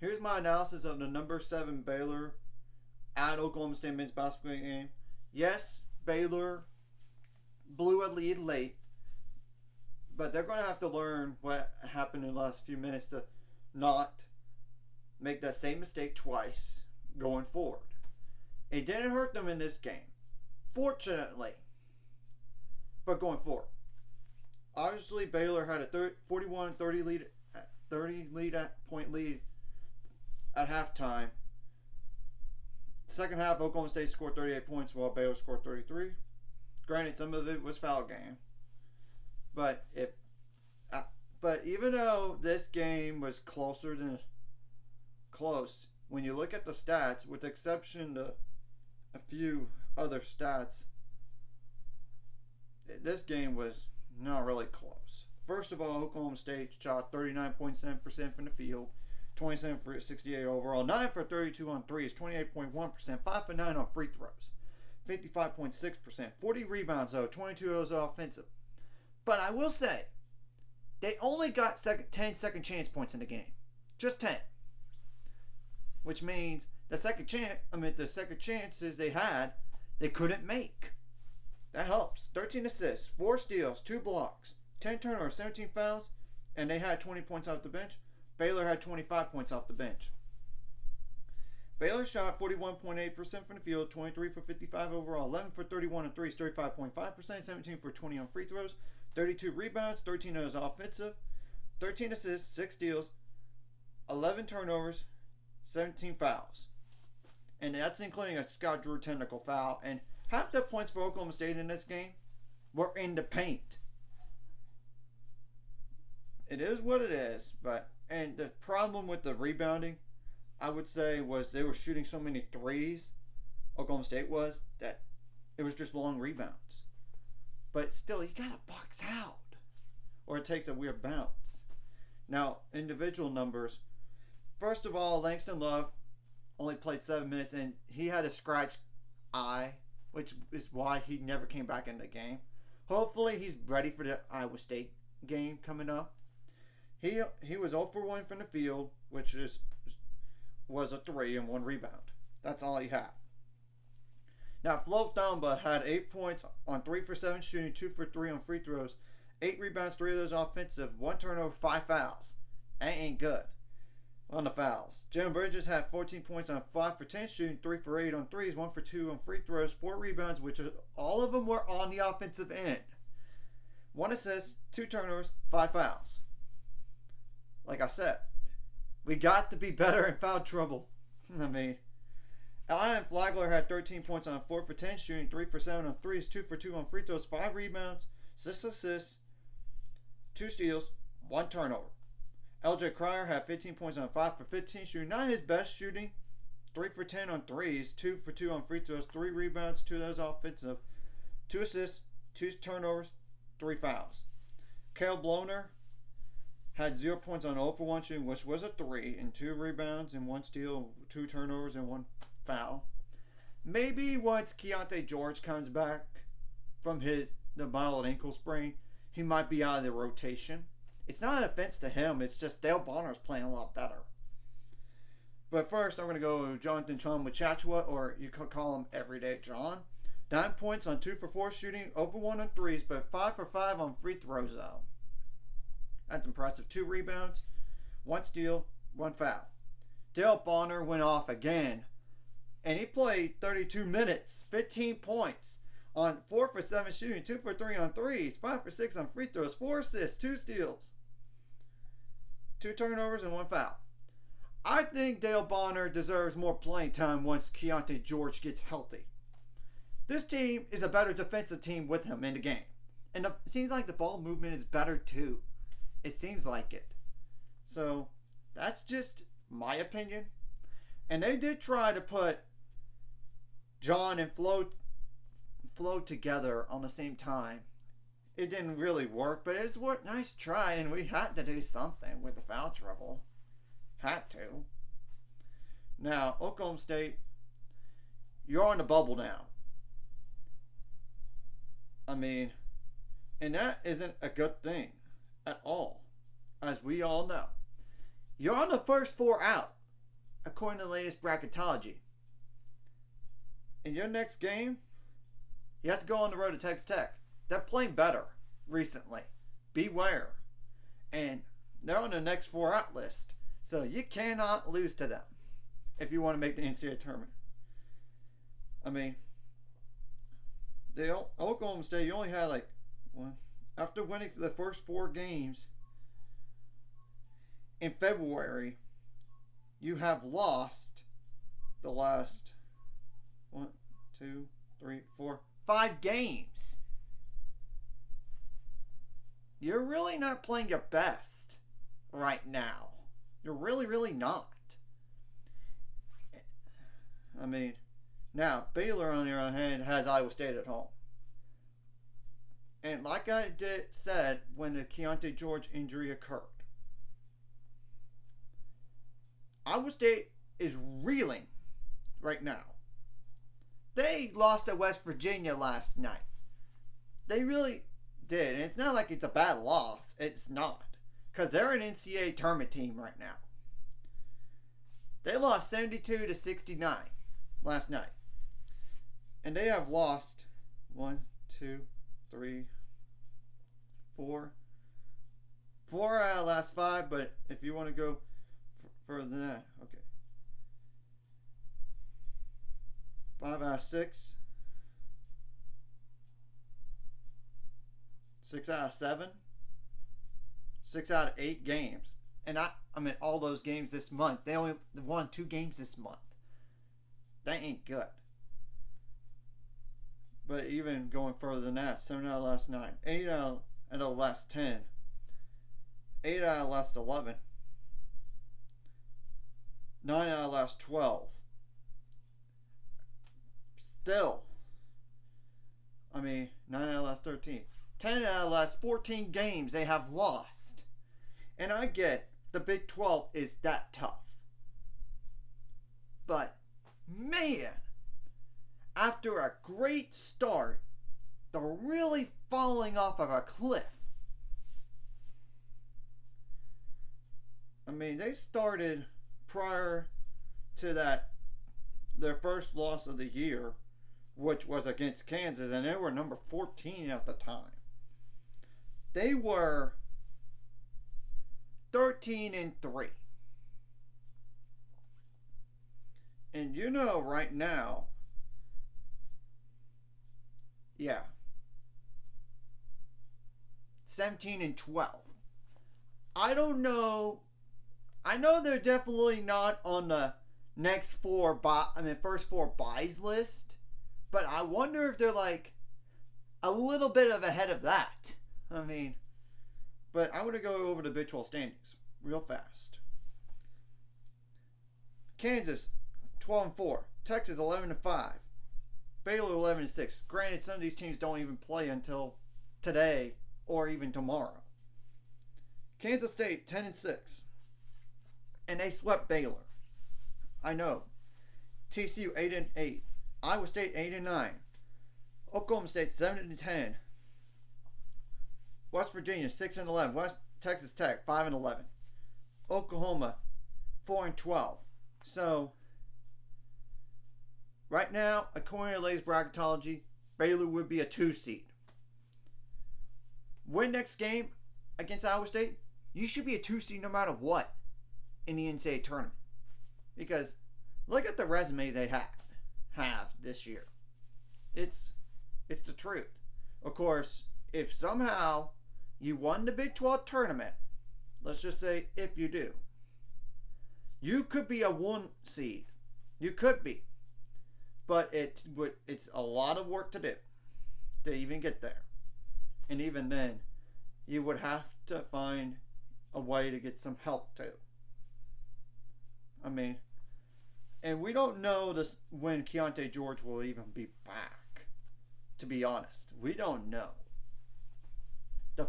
Here's my analysis of the number 7 Baylor at Oklahoma State men's basketball game. Yes, Baylor blew a lead late, but they're going to have to learn what happened in the last few minutes to not make that same mistake twice going forward. It didn't hurt them in this game, fortunately, but going forward. Obviously, Baylor had a 41-30 lead, 30 point lead at halftime. Second half, Oklahoma State scored 38 points while Baylor scored 33. Granted, some of it was foul game, but even though this game was closer than close, when you look at the stats, with the exception of a few other stats, this game was not really close. First of all, Oklahoma State shot 39.7% from the field, 27 for 68 overall, 9 for 32 on threes, 28.1%, 5 for 9 on free throws, 55.6%, 40 rebounds though, 22 of those offensive. But I will say, they only got 10 second chance points in the game, just 10, which means the second chances they had, they couldn't make. That helps. 13 assists, 4 steals, 2 blocks, 10 turnovers, 17 fouls, and they had 20 points off the bench. Baylor had 25 points off the bench. Baylor shot 41.8% from the field, 23 for 55 overall, 11 for 31 on threes, 35.5%, 17 for 20 on free throws, 32 rebounds, 13 of those offensive, 13 assists, 6 steals, 11 turnovers, 17 fouls. And that's including a Scott Drew technical foul. And half the points for Oklahoma State in this game were in the paint. It is what it is, and the problem with the rebounding, I would say, was they were shooting so many threes, Oklahoma State was, that it was just long rebounds. But still, you gotta box out, or it takes a weird bounce. Now, individual numbers. First of all, Langston Love only played 7 minutes, and he had a scratched eye, which is why he never came back in the game. Hopefully, he's ready for the Iowa State game coming up. He was 0 for 1 from the field, which was a 3 and 1 rebound. That's all he had. Now, Flo Thamba had 8 points on 3 for 7 shooting, 2 for 3 on free throws, 8 rebounds, 3 of those offensive, 1 turnover, 5 fouls. That ain't good on the fouls. Jalen Bridges had 14 points on 5 for 10 shooting, 3 for 8 on threes, 1 for 2 on free throws, 4 rebounds, which all of them were on the offensive end. 1 assist, 2 turnovers, 5 fouls. Like I said, we got to be better in foul trouble. I mean, Allen Flagler had 13 points on 4 for 10 shooting, 3 for 7 on threes, 2 for 2 on free throws, 5 rebounds, 6 assists, 2 steals, 1 turnover. LJ Cryer had 15 points on 5 for 15 shooting, not his best shooting, 3 for 10 on threes, 2 for 2 on free throws, 3 rebounds, 2 of those offensive, 2 assists, 2 turnovers, 3 fouls. Cale Bloner had 0 points on 0 for 1 shooting, which was a 3, and 2 rebounds and 1 steal, 2 turnovers and 1 foul. Maybe once Keontae George comes back from the mild ankle sprain, he might be out of the rotation. It's not an offense to him, it's just Dale Bonner's playing a lot better. But first, I'm going to go Jonathan Chachua, or you could call him Everyday John. 9 points on 2 for 4 shooting, over 1 on threes, but 5 for 5 on free throws though. That's impressive. 2 rebounds, 1 steal, 1 foul. Dale Bonner went off again, and he played 32 minutes, 15 points on 4 for 7 shooting, 2 for 3 on threes, 5 for 6 on free throws, 4 assists, 2 steals, 2 turnovers, and 1 foul. I think Dale Bonner deserves more playing time once Keontae George gets healthy. This team is a better defensive team with him in the game. And it seems like the ball movement is better too. It seems like it. So, that's just my opinion. And they did try to put John and Flo together on the same time. It didn't really work, but it was a nice try, and we had to do something with the foul trouble. Had to. Now, Oklahoma State, you're on the bubble now. I mean, and that isn't a good thing at all, as we all know. You're on the first 4 out. according to the latest bracketology. In your next game, you have to go on the road to Texas Tech. They're playing better recently. Beware. And they're on the next 4 out list. So you cannot lose to them if you want to make the NCAA tournament. I mean, Oklahoma State, you only had like one. After winning the first 4 games in February, you have lost the last 1, 2, 3, 4, 5 games. You're really not playing your best right now. You're really, really not. I mean, now, Baylor, on the other hand, has Iowa State at home. And like I said when the Keontae George injury occurred, Iowa State is reeling right now. They lost to West Virginia last night. They really did. And it's not like it's a bad loss. It's not. Because they're an NCAA tournament team right now. They lost 72-69 last night. And they have lost 1, 2, 3, 4 out of the last 5. But if you want to go further than that, okay. 5 out of 6. 6 out of 7. 6 out of 8 games. And I mean, all those games this month. They only won 2 games this month. That ain't good. But even going further than that, 7 out of the last 9. 8 out of the last 10. 8 out of the last 11. 9 out of the last 12. Still, I mean, 9 out of the last 13. 10 out of the last 14 games they have lost. And I get the Big 12 is that tough. But, man, after a great start, they're really falling off of a cliff. I mean, they started prior to that, their first loss of the year, which was against Kansas, and they were number 14 at the time. They were 13-3. And you know right now, yeah, 17-12. I don't know. I know they're definitely not on the next first 4 buys list, but I wonder if they're like a little bit of ahead of that. I mean, but I want to go over the Big 12 standings real fast. Kansas 12-4, Texas 11-5, Baylor 11-6. Granted, some of these teams don't even play until today or even tomorrow. Kansas State 10-6, and they swept Baylor. I know. TCU 8-8, Iowa State 8-9, Oklahoma State 7-10, West Virginia 6-11, Texas Tech 5-11, Oklahoma 4-12. So right now, according to the latest bracketology, Baylor would be a 2 seed. Win next game against Iowa State, you should be a 2 seed no matter what in the NCAA tournament. Because look at the resume they have this year. It's the truth. Of course, if somehow you won the Big 12 tournament, let's just say if you do, you could be a 1 seed. You could be. But it's a lot of work to do to even get there. And even then, you would have to find a way to get some help too. I mean, and we don't know this when Keontae George will even be back. To be honest, we don't know. The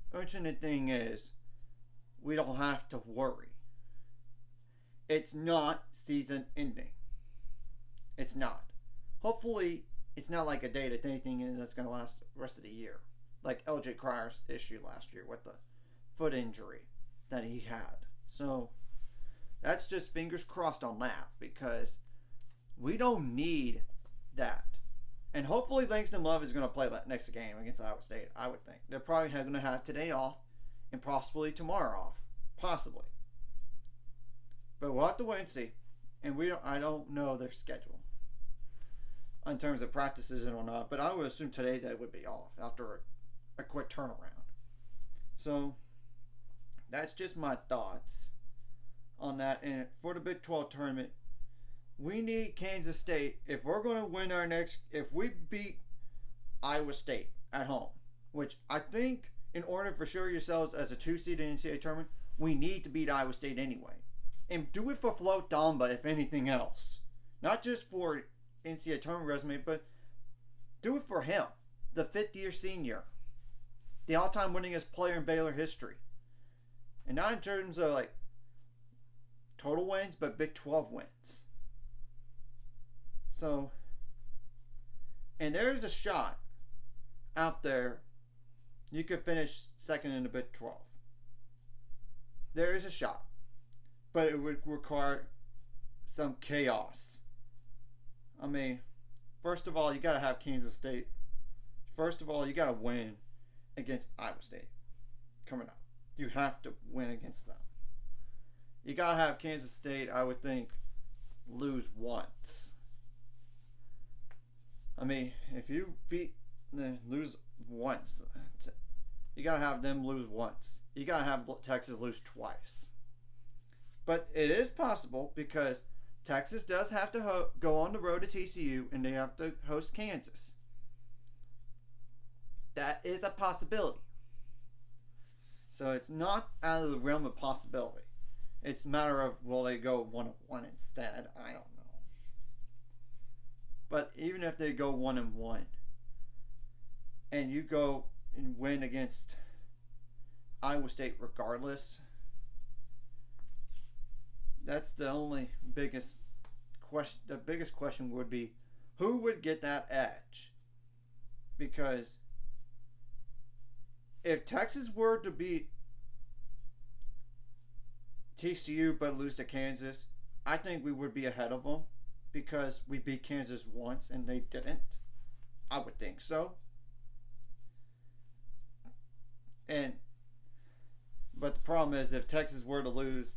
fortunate thing is, we don't have to worry. It's not season ending. It's not. Hopefully, it's not like a day-to-day thing that's going to last the rest of the year. Like LJ Cryer's issue last year with the foot injury that he had. So, That's just fingers crossed on that because we don't need that. And hopefully Langston Love is going to play that next game against Iowa State, I would think. They're probably going to have today off and possibly tomorrow off. Possibly. But we'll have to wait and see. And I don't know their schedule in terms of practices and whatnot, but I would assume today they would be off after a quick turnaround. So that's just my thoughts on that. And for the Big 12 tournament, we need Kansas State. If we're going to win if we beat Iowa State at home, which I think in order for sure yourselves as a 2 seed in the NCAA tournament, we need to beat Iowa State anyway. And do it for Flo Thamba, if anything else. Not just for NCAA tournament resume, but do it for him, the fifth-year senior, the all-time winningest player in Baylor history. And not in terms of like total wins, but Big 12 wins. So, and there's a shot out there you could finish second in the Big 12. There is a shot, but it would require some chaos. I mean, first of all, you got to have Kansas State. First of all, you got to win against Iowa State coming up. You have to win against them. You got to have Kansas State, I would think, lose once. I mean, if you lose once, you got to have them lose once. You got to have Texas lose twice. But it is possible because Texas does have to go on the road to TCU and they have to host Kansas. That is a possibility. So it's not out of the realm of possibility. It's a matter of will they go 1-1 instead? I don't know. But even if they go 1-1 and you go and win against Iowa State regardless, that's the only biggest question. The biggest question would be who would get that edge? Because if Texas were to beat TCU but lose to Kansas, I think we would be ahead of them because we beat Kansas once and they didn't. I would think so. But the problem is if Texas were to lose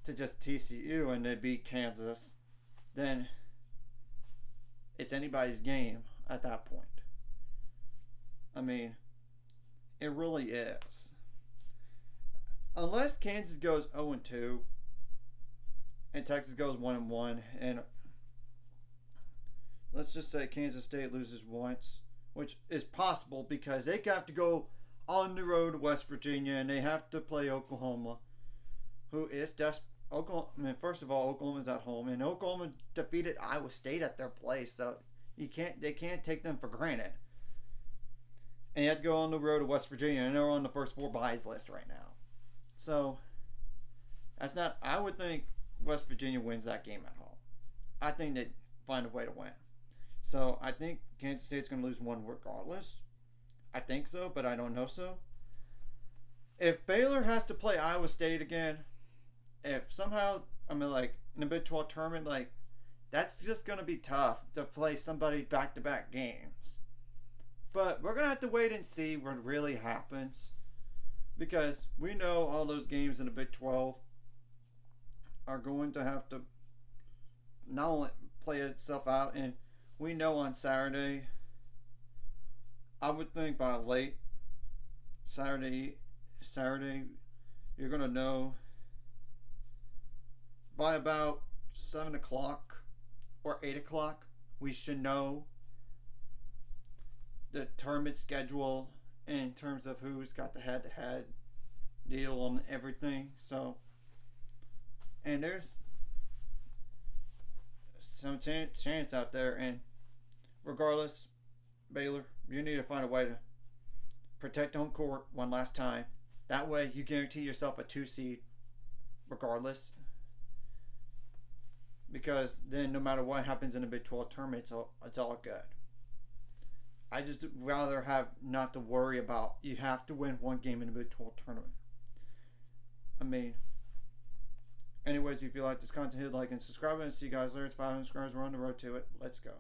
to just TCU and they beat Kansas, then it's anybody's game at that point. I mean, it really is. Unless Kansas goes 0-2 and Texas goes 1-1, and let's just say Kansas State loses once, which is possible because they have to go on the road to West Virginia and they have to play Oklahoma, who is Oklahoma. I mean, first of all, Oklahoma's at home, and Oklahoma defeated Iowa State at their place, so they can't take them for granted. And you have to go on the road to West Virginia, and they're on the first 4 byes list right now. So that's not. I would think West Virginia wins that game at home. I think they'd find a way to win. So I think Kansas State's going to lose one regardless. I think so, but I don't know so. If Baylor has to play Iowa State again, if somehow, I mean, like, in the Big 12 tournament, like, that's just going to be tough to play somebody back-to-back games. But we're going to have to wait and see what really happens. Because we know all those games in the Big 12 are going to have to not only play itself out, and we know on Saturday, I would think by late Saturday, you're going to know by about 7 o'clock or 8 o'clock, we should know the tournament schedule in terms of who's got the head-to-head deal on everything. So, and there's some chance out there, and regardless, Baylor, you need to find a way to protect home court one last time. That way you guarantee yourself a 2 seed regardless, because then no matter what happens in the Big 12 tournament, it's all good. I just rather have not to worry about you have to win one game in the Big 12 tournament. I mean, Anyways, if you like this content, hit like and subscribe, and see you guys later. It's 500 subscribers. We're on the road to it. Let's go.